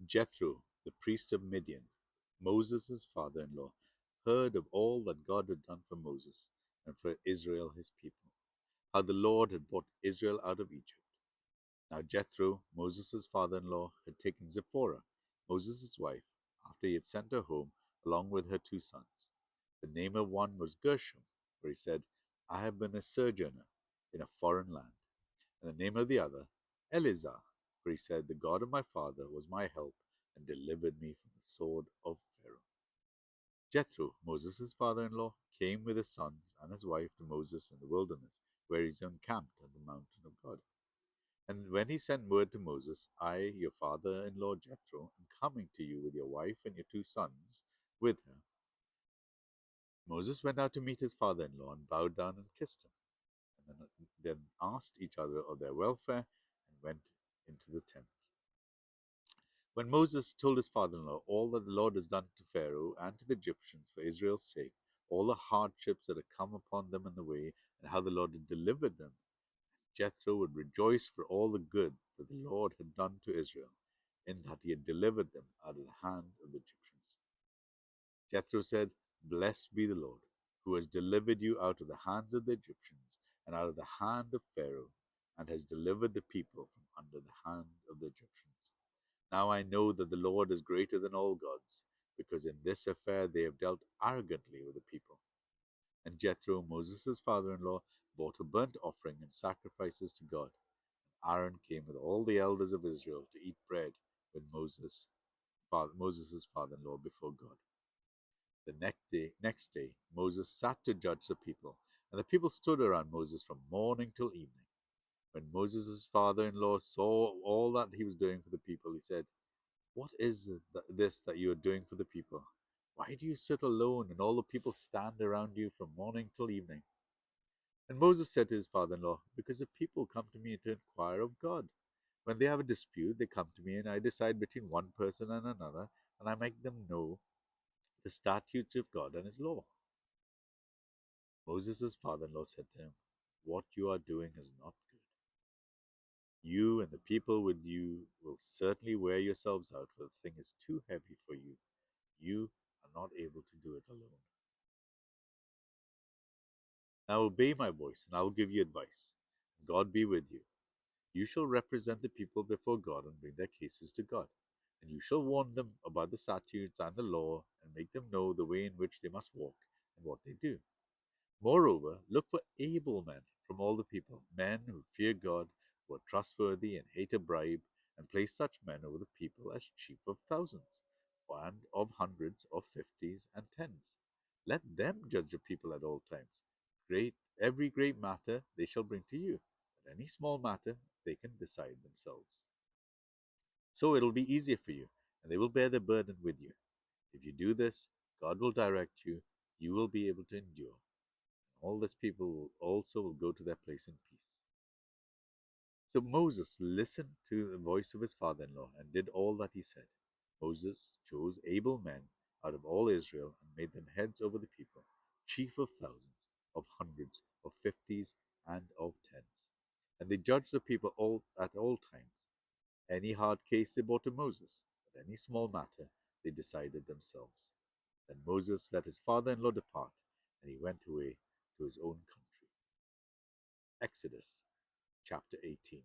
Jethro, the priest of Midian, Moses' father-in-law, heard of all that God had done for Moses and for Israel his people, how the Lord had brought Israel out of Egypt. Now Jethro, Moses' father-in-law, had taken Zipporah, Moses' wife, after he had sent her home along with her 2 sons. The name of one was Gershom, for he said, I have been a sojourner in a foreign land. And the name of the other, Eleazar, for he said, the God of my father was my help and delivered me from the sword of Pharaoh. Jethro, Moses' father-in-law, came with his sons and his wife to Moses in the wilderness, where he encamped on the mountain of God. And when he sent word to Moses, I, your father-in-law Jethro, am coming to you with your wife and your 2 sons with her. Moses went out to meet his father-in-law and bowed down and kissed him, and then asked each other of their welfare and went into the tent. When Moses told his father-in-law all that the Lord has done to Pharaoh and to the Egyptians for Israel's sake, all the hardships that had come upon them in the way, and how the Lord had delivered them, Jethro would rejoice for all the good that the Lord had done to Israel, in that he had delivered them out of the hand of the Egyptians. Jethro said, Blessed be the Lord, who has delivered you out of the hands of the Egyptians and out of the hand of Pharaoh, and has delivered the people from under the hand of the Egyptians. Now I know that the Lord is greater than all gods, because in this affair they have dealt arrogantly with the people. And Jethro, Moses' father-in-law, brought a burnt offering and sacrifices to God. And Aaron came with all the elders of Israel to eat bread with Moses' father-in-law before God. The next day, Moses sat to judge the people, and the people stood around Moses from morning till evening. When Moses' father-in-law saw all that he was doing for the people, he said, What is this that you are doing for the people? Why do you sit alone and all the people stand around you from morning till evening? And Moses said to his father-in-law, Because the people come to me to inquire of God. When they have a dispute, they come to me, and I decide between one person and another, and I make them know the statutes of God and his law. Moses' father-in-law said to him, What you are doing is not good. You and the people with you will certainly wear yourselves out, for the thing is too heavy for you. You are not able to do it alone. Now obey my voice, and I will give you advice. God be with you. You shall represent the people before God and bring their cases to God. And you shall warn them about the statutes and the law, and make them know the way in which they must walk and what they do. Moreover, look for able men from all the people, men who fear God, who are trustworthy and hate a bribe, and place such men over the people as chief of thousands, and of hundreds, of fifties, and tens. Let them judge the people at all times. Every great matter they shall bring to you, but any small matter they can decide themselves. So it will be easier for you, and they will bear the burden with you. If you do this, God will direct you, you will be able to endure. All these people will also go to their place in peace. So Moses listened to the voice of his father-in-law and did all that he said. Moses chose able men out of all Israel and made them heads over the people, chief of thousands, of hundreds, of fifties, and of tens. And they judged the people at all times. Any hard case they brought to Moses, but any small matter they decided themselves. Then Moses let his father-in-law depart, and he went away to his own country. Exodus chapter 18.